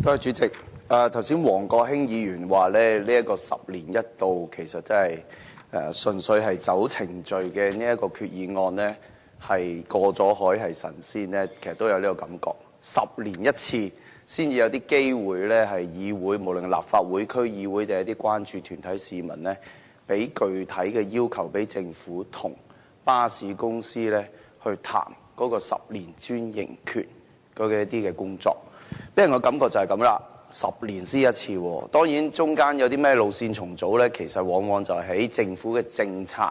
多謝主席。頭先黃國興議員話咧，呢一個10年一度，其實真係純粹係走程序嘅呢一個決議案呢，係過咗海係神仙呢，其實都有呢個感覺。10年一次先至有啲機會呢，係議會無論立法會、區議會定係啲關注團體市民呢，俾具體嘅要求俾政府同巴士公司呢去談嗰個10年專營權嗰嘅一啲嘅工作。俾人個感覺就係咁啦，10年先一次喎。當然中間有啲咩路線重組呢，其實往往就係喺政府嘅政策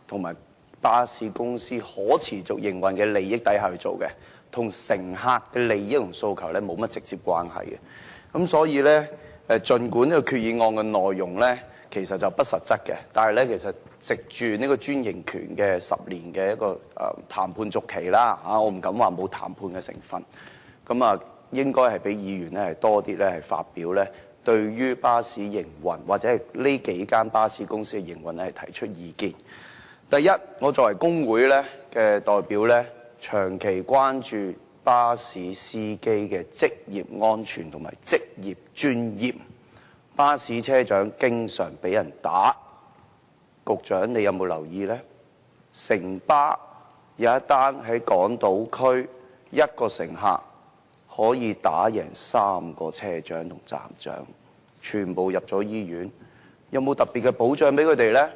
同埋巴士公司可持續營運嘅利益底下去做嘅，同乘客嘅利益同訴求呢冇乜直接關係嘅。咁所以呢，儘管呢個決議案嘅內容呢，其實就不實質嘅，但係呢，其實藉住呢個專營權嘅10年嘅一個談判續期啦，我唔敢話冇談判嘅成分。咁啊，應該係俾議員咧係多啲咧係發表咧，對於巴士營運或者係呢幾間巴士公司嘅營運咧係提出意見。第一，我作為工會咧嘅代表咧，長期關注巴士司機嘅職業安全同埋職業尊嚴。巴士車長經常俾人打，局長你有冇留意呢？城巴有一單喺港島區，一個乘客可以打贏3個車長同站長，全部入咗醫院。有冇特別嘅保障俾佢哋呢？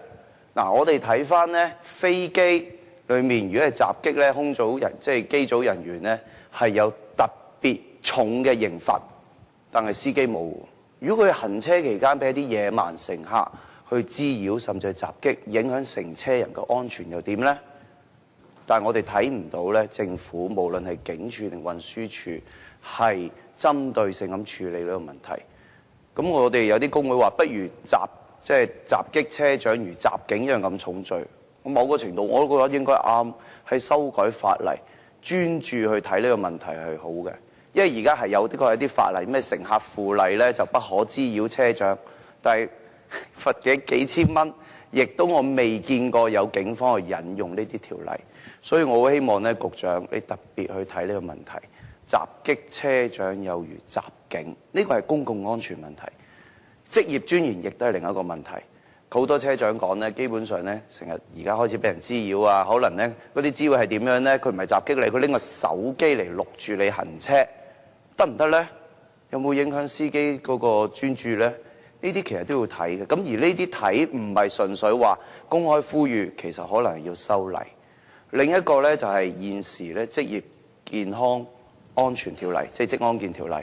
嗱，我哋睇翻呢飛機裏面，如果係襲擊呢，空組人即係機組人員呢，係有特別重嘅刑罰，但係司機冇。如果佢行車期間俾一啲野蠻乘客去滋擾甚至係襲擊，影響成車人嘅安全又點呢？但係我哋睇唔到呢，政府無論係警署定運輸署係針對性咁處理呢個問題。咁我哋有啲工會話，不如襲擊車長如襲警一樣咁重罪。某個程度我都覺得應該啱，係修改法例，專注去睇呢個問題係好嘅。因為而家係有啲法例，咩乘客附例呢，就不可滋擾車長，但係罰嘅幾千蚊，亦都我未見過有警方去引用呢啲條例。所以我好希望呢，局長你特別去睇呢個問題。襲擊車長有如襲警，呢個係公共安全問題。職業尊嚴亦都係另一個問題。好多車長講呢，基本上呢，成日而家開始俾人滋擾啊，可能呢嗰啲滋擾係點樣呢？佢唔係襲擊你，佢拎個手機嚟錄住你行車，得唔得呢？有冇影響司機嗰個專注呢？呢啲其實都要睇嘅。咁而呢啲睇唔係純粹話公開呼籲，其實可能要修例。另一個呢，就係現時呢職業健康安全條例，即係職安健條例，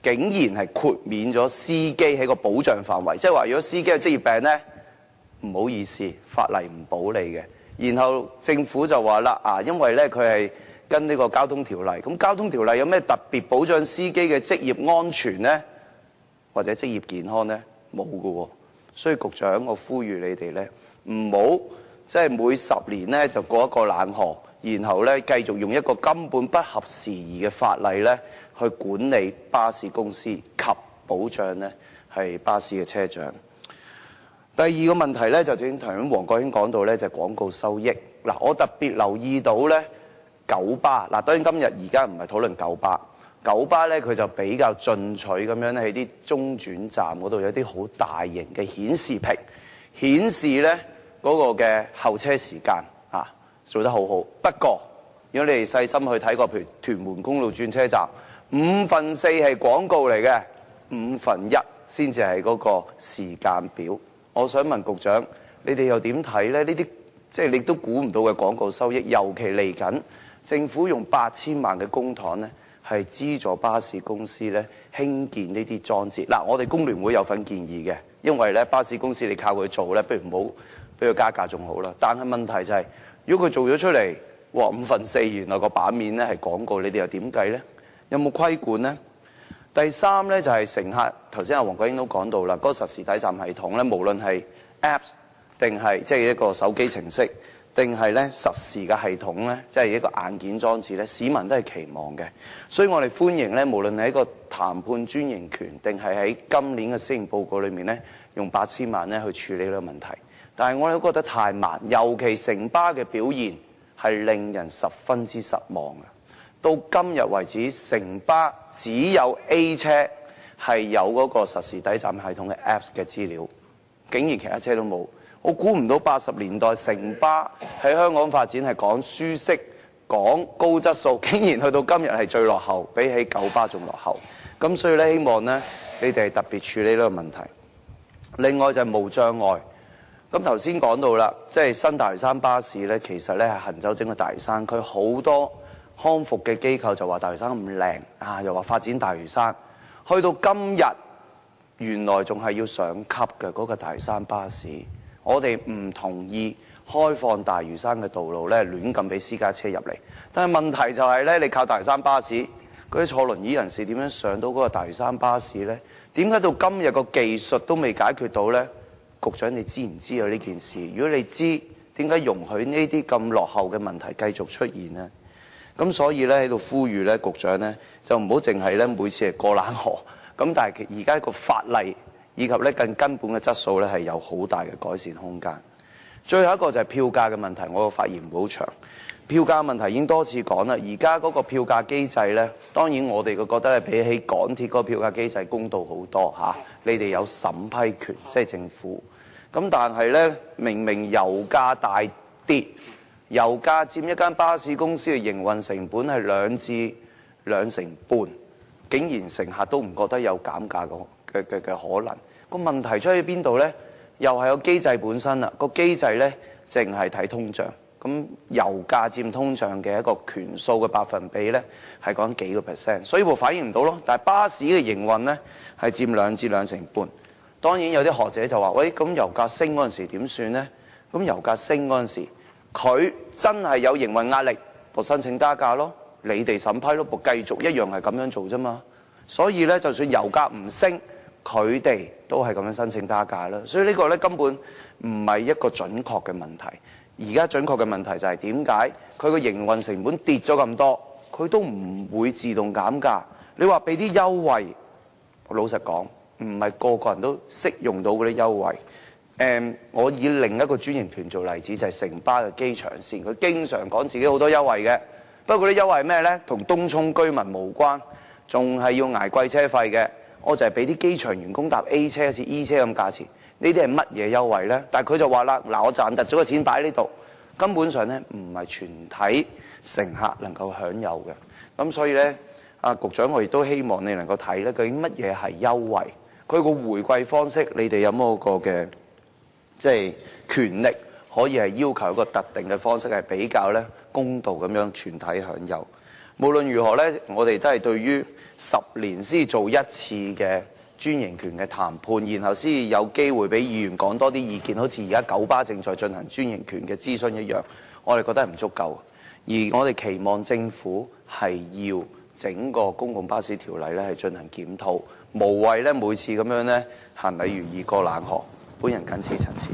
竟然係豁免咗司機喺個保障範圍，即係話如果司機有職業病呢，唔好意思，法例唔保你嘅。然後政府就話啦，因為呢，佢係跟呢個交通條例，咁交通條例有咩特別保障司機嘅職業安全呢？或者職業健康呢？冇㗎喎。所以局長，我呼籲你哋呢，唔好即係每10年呢就過一個冷河，然後呢繼續用一個根本不合時宜嘅法例呢去管理巴士公司及保障呢係巴士嘅車長。第二個問題呢，就正如頭先黃國興講到呢，就係廣告收益。嗱，我特別留意到呢九巴，嗱，當然今日而家唔係討論九巴，九巴呢，佢就比較進取咁樣喺啲中轉站嗰度有啲好大型嘅顯示屏，顯示呢嗰個嘅候車時間做得好好。不過，如果你哋細心去睇過，譬如屯門公路轉車站，4/5係廣告嚟嘅，1/5先至係嗰個時間表。我想問局長，你哋又點睇呢？呢啲即係你都估唔到嘅廣告收益，尤其嚟緊政府用8000萬嘅公帑呢，係資助巴士公司呢興建呢啲裝置。嗱，我哋工聯會有份建議嘅，因為呢巴士公司你靠佢做呢，不如唔好俾佢加價仲好啦。但係問題就係，如果佢做咗出嚟，哇，4/5原來個版面呢係廣告，你哋又點計呢？有冇規管呢？第三呢，就係乘客，頭先阿黃國英都講到啦，嗰個實時睇站系統呢，無論係 Apps 定係即係一個手機程式，定係呢實時嘅系統呢，即係一個硬件裝置呢，市民都係期望嘅。所以我哋歡迎呢，無論係一個談判專營權，定係喺今年嘅施政報告裏面呢，用8000萬呢去處理呢個問題。但係我哋都覺得太慢，尤其城巴嘅表現係令人十分之失望嘅。到今日為止，城巴只有 A 車係有嗰個實時底站系統嘅 Apps 嘅資料，竟然其他車都冇。我估唔到80年代城巴喺香港發展係講舒適、講高質素，竟然去到今日係最落後，比起九巴仲落後。咁所以咧，希望咧你哋特別處理呢個問題。另外就係無障礙。咁頭先講到啦，即係新大嶼山巴士咧，其實咧係行走整個大嶼山區，好多康復嘅機構就話大嶼山咁靚啊，又話發展大嶼山。去到今日，原來仲係要上級嘅嗰個大嶼山巴士。我哋唔同意開放大嶼山嘅道路咧，亂咁俾私家車入嚟。但係問題就係咧，你靠大嶼山巴士嗰啲坐輪椅人士點樣上到嗰個大嶼山巴士呢？點解到今日個技術都未解決到呢？局長你知唔知有呢件事？如果你知，點解容許呢啲咁落後嘅問題繼續出現呢？咁所以咧喺度呼籲咧，局長咧就唔好淨係咧每次係過冷河。咁但係而家個法例以及咧更根本嘅質素咧係有好大嘅改善空間。最後一個就係票價嘅問題，我個發言唔好長。票價問題已經多次講啦，而家嗰個票價機制咧，當然我哋覺得係比起港鐵嗰個票價機制公道好多嚇。你哋有審批權，即係政府。咁但係咧，明明油價大跌，油價佔一間巴士公司嘅營運成本係2至2成半，竟然乘客都唔覺得有減價嘅可能。個問題出喺邊度呢？又係個機制本身啦。個機制呢，淨係睇通脹。咁油價佔通脹嘅一個權數嘅百分比呢，係講幾個%，所以冇反映唔到咯。但係巴士嘅營運呢，係佔2至2成半。當然有啲學者就話：喂，咁油價升嗰陣時點算呢？咁油價升嗰陣時，佢真係有營運壓力，我申請加價咯。你哋審批咯，我繼續一樣係咁樣做啫嘛。所以呢，就算油價唔升，佢哋都係咁樣申請加價啦。所以呢個呢，根本唔係一個準確嘅問題。而家準確嘅問題就係點解佢個營運成本跌咗咁多，佢都唔會自動減價。你話俾啲優惠，老實講，唔係個個人都適用到嗰啲優惠。我以另一個專營團做例子，就係城巴嘅機場線，佢經常講自己好多優惠嘅。不過啲優惠係咩呢？同東涌居民無關，仲係要捱貴車費嘅。我就係俾啲機場員工搭 A 車好似 E 車咁價錢。呢啲係乜嘢優惠呢？但係佢就話啦，嗱，我賺突咗個錢擺喺呢度，根本上呢唔係全體乘客能夠享有嘅。咁所以呢，局長我亦都希望你能夠睇呢，究竟乜嘢係優惠？佢個回饋方式，你哋有冇個嘅即係權力可以係要求一個特定嘅方式係比較呢公道咁樣全體享有？無論如何呢，我哋都係對於10年先做一次嘅專營權嘅談判，然後先有機會俾議員講多啲意見，好似而家九巴正在進行專營權嘅諮詢一樣，我哋覺得係唔足夠。而我哋期望政府係要整個公共巴士條例咧係進行檢討，無謂咧每次咁樣咧行禮如儀過冷河。本人謹此陳辭。